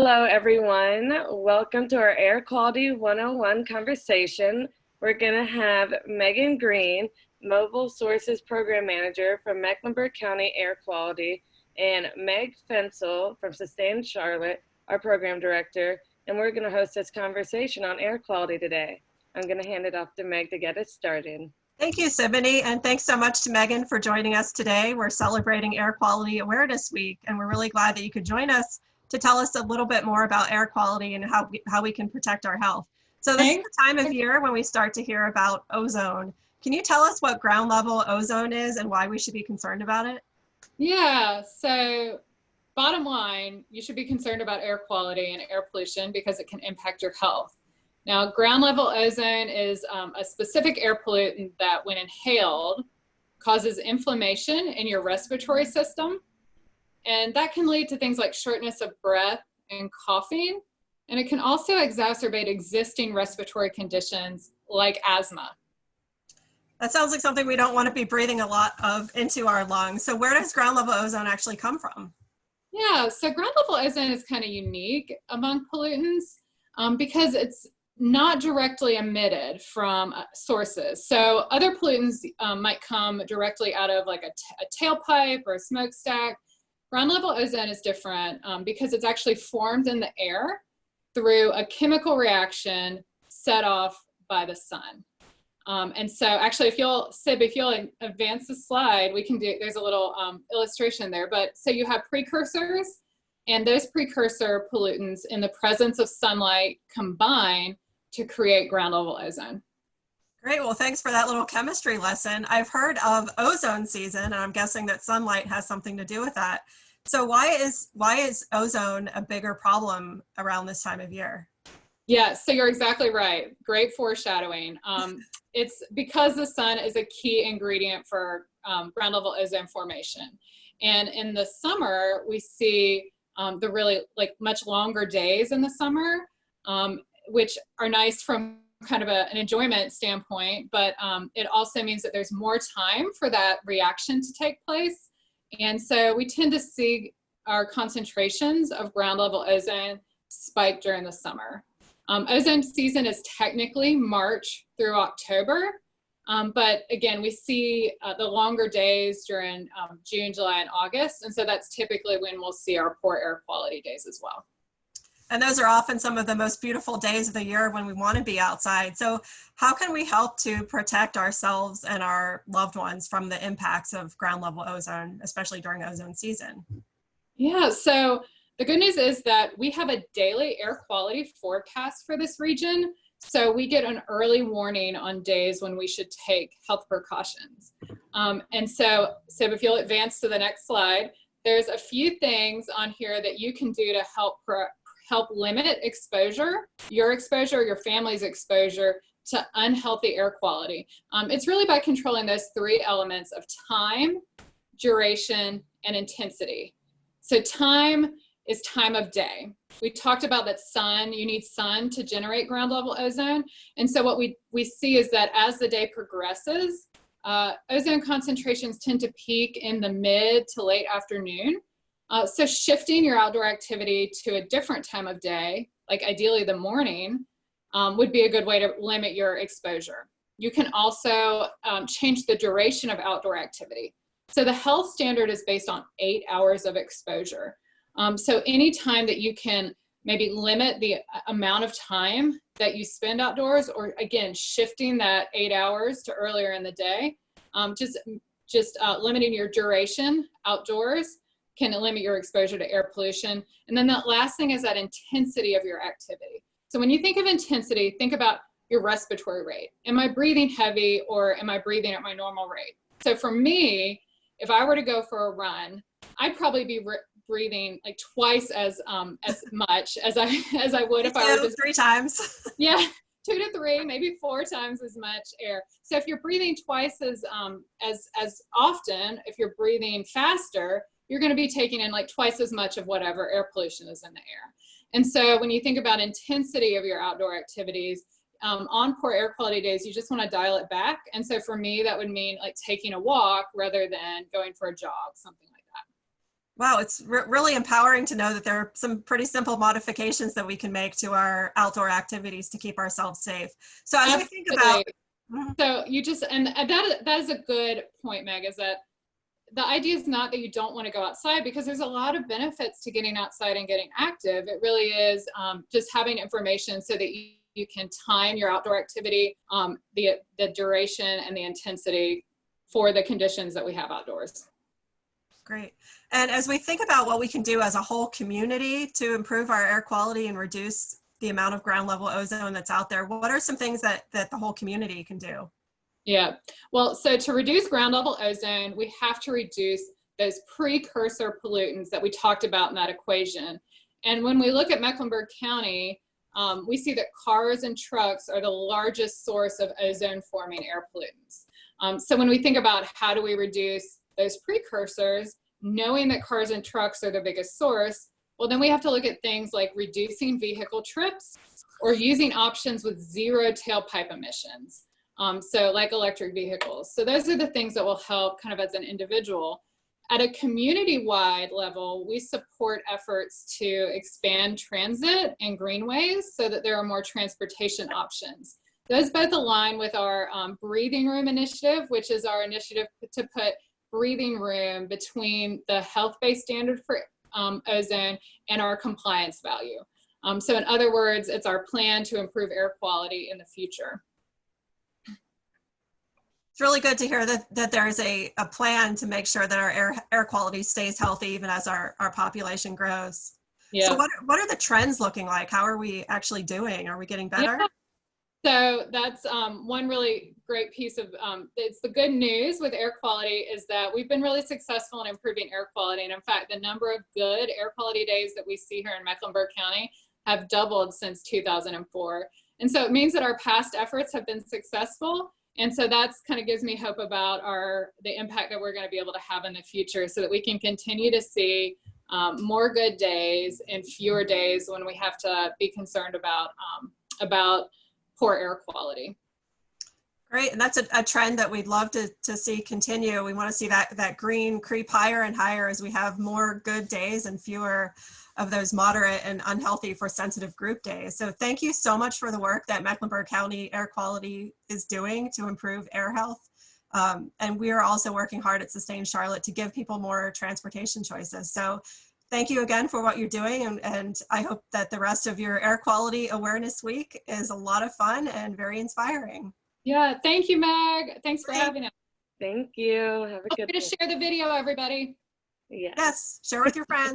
Hello, everyone. Welcome to our Air Quality 101 conversation. We're going to have Megan Green, Mobile Sources Program Manager from Mecklenburg County Air Quality, and Meg Fencil from Sustain Charlotte, our Program Director, and we're going to host this conversation on air quality today. I'm going to hand it off to Meg to get us started. Thank you, Siboney, and thanks so much to Megan for joining us today. We're celebrating Air Quality Awareness Week, and we're really glad that you could join us to tell us a little bit more about air quality and how we can protect our health. So this is the time of year when we start to hear about ozone. Can you tell us what ground level ozone is and why we should be concerned about it? Yeah, so bottom line, you should be concerned about air quality and air pollution because it can impact your health. Now, ground level ozone is a specific air pollutant that when inhaled causes inflammation in your respiratory system. And that can lead to things like shortness of breath and coughing. And it can also exacerbate existing respiratory conditions like asthma. That sounds like something we don't want to be breathing a lot of into our lungs. So where does ground level ozone actually come from? Yeah, so ground level ozone is kind of unique among pollutants because it's not directly emitted from sources. So other pollutants might come directly out of like a tailpipe or a smokestack. Ground level ozone is different because it's actually formed in the air through a chemical reaction set off by the sun. And so actually, if you'll advance the slide, we can do, there's a little illustration there. But so you have precursors, and those precursor pollutants in the presence of sunlight combine to create ground level ozone. Great, well, thanks for that little chemistry lesson. I've heard of ozone season, and I'm guessing that sunlight has something to do with that. So why is ozone a bigger problem around this time of year? Yeah, so you're exactly right. Great foreshadowing. It's because the sun is a key ingredient for ground level ozone formation. And in the summer, we see the really much longer days in the summer, which are nice from kind of an enjoyment standpoint, but it also means that there's more time for that reaction to take place. And so we tend to see our concentrations of ground level ozone spike during the summer. Ozone season is technically March through October, but again, we see the longer days during June, July, and August, and so that's typically when we'll see our poor air quality days as well. And those are often some of the most beautiful days of the year when we want to be outside. So how can we help to protect ourselves and our loved ones from the impacts of ground level ozone, especially during ozone season? Yeah, so the good news is that we have a daily air quality forecast for this region. So we get an early warning on days when we should take health precautions. And so if you'll advance to the next slide, there's a few things on here that you can do to help limit exposure, your family's exposure to unhealthy air quality. It's really by controlling those three elements of time, duration, and intensity. So time is time of day. We talked about that you need sun to generate ground level ozone. And so what we see is that as the day progresses, ozone concentrations tend to peak in the mid to late afternoon. So shifting your outdoor activity to a different time of day, like ideally the morning, would be a good way to limit your exposure. You can also change the duration of outdoor activity. So the health standard is based on 8 hours of exposure. So any time that you can maybe limit the amount of time that you spend outdoors, or again, shifting that 8 hours to earlier in the day, just limiting your duration outdoors can limit your exposure to air pollution. And then the last thing is that intensity of your activity. So when you think of intensity, think about your respiratory rate. Am I breathing heavy or am I breathing at my normal rate? So for me, if I were to go for a run, I'd probably be breathing like twice as much as I would if I were just 3 times. Yeah, 2 to 3, maybe 4 times as much air. So if you're breathing twice as often, if you're breathing faster, you're going to be taking in like twice as much of whatever air pollution is in the air. And so when you think about intensity of your outdoor activities, on poor air quality days, you just want to dial it back. And so for me, that would mean like taking a walk rather than going for a jog, something like that. Wow, it's really empowering to know that there are some pretty simple modifications that we can make to our outdoor activities to keep ourselves safe. So as we think about, so you just, and that is a good point, Meg, is that the idea is not that you don't want to go outside, because there's a lot of benefits to getting outside and getting active. It really is just having information so that you can time your outdoor activity, the duration and the intensity for the conditions that we have outdoors. Great. And as we think about what we can do as a whole community to improve our air quality and reduce the amount of ground level ozone that's out there, what are some things that the whole community can do? Yeah, well, so to reduce ground level ozone, we have to reduce those precursor pollutants that we talked about in that equation. And when we look at Mecklenburg County, we see that cars and trucks are the largest source of ozone forming air pollutants. So when we think about how do we reduce those precursors, knowing that cars and trucks are the biggest source, well, then we have to look at things like reducing vehicle trips or using options with zero tailpipe emissions. So like electric vehicles. So those are the things that will help kind of as an individual. At a community-wide level, we support efforts to expand transit and greenways so that there are more transportation options. Those both align with our breathing room initiative, which is our initiative to put breathing room between the health-based standard for ozone and our compliance value. So in other words, it's our plan to improve air quality in the future. It's really good to hear that there is a plan to make sure that our air quality stays healthy even as our population grows. Yeah. So what are the trends looking like? How are we actually doing? Are we getting better? Yeah. So that's one really great piece of, it's the good news with air quality is that we've been really successful in improving air quality. And in fact, the number of good air quality days that we see here in Mecklenburg County have doubled since 2004. And so it means that our past efforts have been successful. And so that's kind of gives me hope about the impact that we're going to be able to have in the future so that we can continue to see more good days and fewer days when we have to be concerned about poor air quality. Great, and that's a trend that we'd love to see continue. We want to see that green creep higher and higher as we have more good days and fewer of those moderate and unhealthy for sensitive group days. So thank you so much for the work that Mecklenburg County Air Quality is doing to improve air health. And we are also working hard at Sustain Charlotte to give people more transportation choices. So thank you again for what you're doing, and I hope that the rest of your Air Quality Awareness Week is a lot of fun and very inspiring. Yeah, thank you, Meg. Thanks for having us. Thank you. Have a good day. Feel free to share the video, everybody. Yes, share with your friends.